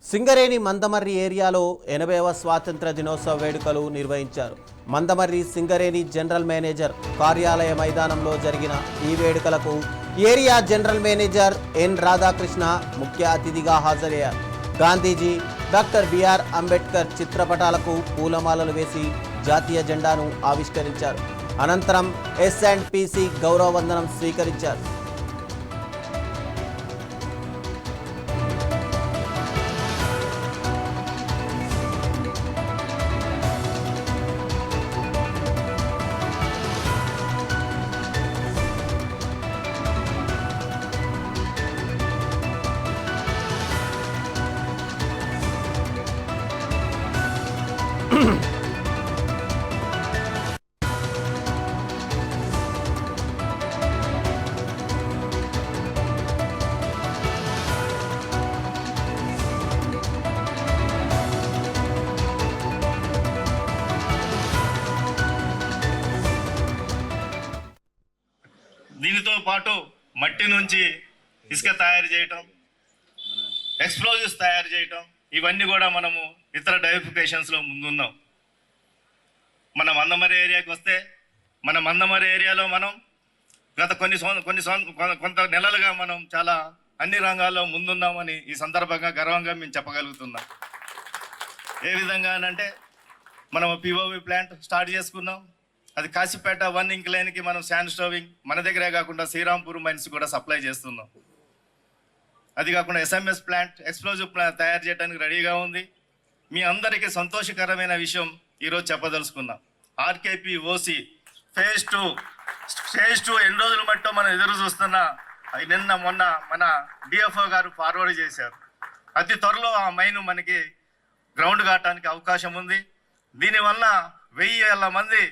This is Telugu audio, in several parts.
సింగరేణి మందమర్రి ఏరియాలో 80వ స్వాతంత్ర దినోత్సవ వేడుకలు నిర్వహించారు. మందమర్రి సింగరేణి జనరల్ మేనేజర్ కార్యాలయ మైదానంలో జరిగిన ఈ వేడుకలకు area general manager N Radhakrishna ముఖ్య అతిథిగా హాజరయ్యారు. గాంధీజీ, డాక్టర్ బిఆర్ అంబేద్కర్ చిత్రపటాలకు పూలమాలలు వేసి జాతీయ జెండాను ఆవిష్కరించారు. అనంతరం S&PC గౌరవ వందనం స్వీకరించారు. దీనితో పాటు మట్టి నుంచి ఇసుక తయారు చేయటం, ఎక్స్ప్లోజివ్స్ తయారు చేయటం, ఇవన్నీ కూడా మనము ఇతర డైవర్సిఫికేషన్స్లో ముందున్నాం. మన మందమర్రి ఏరియాకి వస్తే, మన మందమర్రి ఏరియాలో మనం గత కొంత నెలలుగా మనం చాలా అన్ని రంగాల్లో ముందున్నామని ఈ సందర్భంగా గర్వంగా మేము చెప్పగలుగుతున్నాం. ఏ విధంగా అంటే మనం POV ప్లాంట్ స్టార్ట్ చేసుకున్నాం. అది కాశీపేట 1 ఇంక్ లైన్కి మనం శాండ్ స్టోవింగ్ మన దగ్గరే కాకుండా శ్రీరాంపూర్ మైన్స్ కూడా సప్లై చేస్తున్నాం. అది కాకుండా SMS ప్లాంట్, ఎక్స్ప్లోజివ్ ప్లాంట్ తయారు చేయడానికి రెడీగా ఉంది. మీ అందరికీ సంతోషకరమైన విషయం ఈరోజు చెప్పదలుచుకున్నాం. RKP OC ఫేజ్ 2 ఎన్ని రోజులు మట్టో మనం ఎదురు చూస్తున్నా మొన్న మన DFO గారు ఫార్వర్డ్ చేశారు. అతి త్వరలో ఆ మైను మనకి గ్రౌండ్ కావటానికి అవకాశం ఉంది. దీనివల్ల 1000 మంది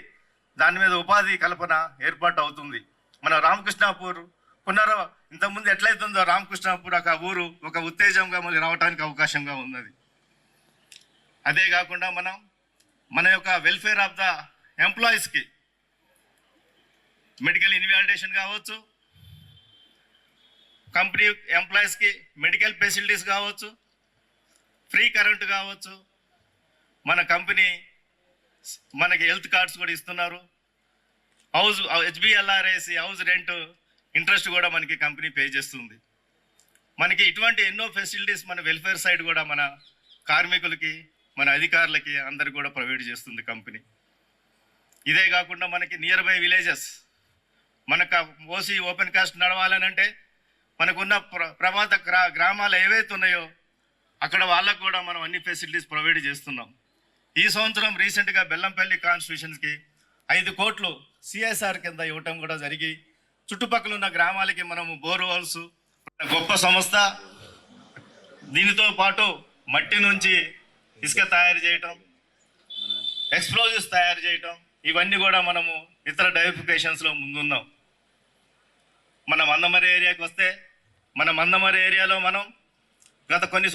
దాని మీద ఉపాధి కల్పన ఏర్పాటు అవుతుంది. మన రామకృష్ణాపూర్ ఇంతకుముందు ఎట్లయితుందో రామకృష్ణాపూర్ ఒక ఊరు ఒక ఉత్తేజంగా మళ్ళీ రావడానికి అవకాశంగా ఉన్నది. అదే కాకుండా మన యొక్క వెల్ఫేర్ ఆఫ్ ద ఎంప్లాయీస్కి మెడికల్ ఇన్వాలిడేషన్ కావచ్చు, కంపెనీ ఎంప్లాయీస్కి మెడికల్ ఫెసిలిటీస్ కావచ్చు, ఫ్రీ కరెంటు కావచ్చు, మన కంపెనీ మనకి హెల్త్ కార్డ్స్ కూడా ఇస్తున్నారు. HBLRAC హౌస్ రెంట్ ఇంట్రెస్ట్ కూడా మనకి కంపెనీ పే చేస్తుంది. మనకి ఇటువంటి ఎన్నో ఫెసిలిటీస్ మన వెల్ఫేర్ సైడ్ కూడా మన కార్మికులకి, మన అధికారులకి అందరికి కూడా ప్రొవైడ్ చేస్తుంది కంపెనీ. ఇదే కాకుండా మనకి నియర్ బై విలేజెస్ మనకు OC ఓపెన్ కాస్ట్ నడవాలనంటే మనకున్న ప్రభాత గ్రామాలు ఏవైతే ఉన్నాయో అక్కడ వాళ్ళకు కూడా మనం అన్ని ఫెసిలిటీస్ ప్రొవైడ్ చేస్తున్నాం. ఈ సంవత్సరం రీసెంట్గా బెల్లంపల్లి కాన్స్టిట్యూషన్స్కి 5 కోట్లు CSR కింద ఇవ్వటం కూడా జరిగి చుట్టుపక్కల ఉన్న గ్రామాలకి మనము బోర్వెల్స్ గొప్ప సంస్థ. దీనితో పాటు మట్టి నుంచి ఇసుక తయారు చేయటం, ఎక్స్ప్లోజివ్స్ తయారు చేయటం, ఇవన్నీ కూడా మనము ఇతర డైవర్సిఫికేషన్స్లో ముందున్నాం. మన మందమర్రి ఏరియాకి వస్తే, మన మందమర్రి ఏరియాలో మనం గత కొన్ని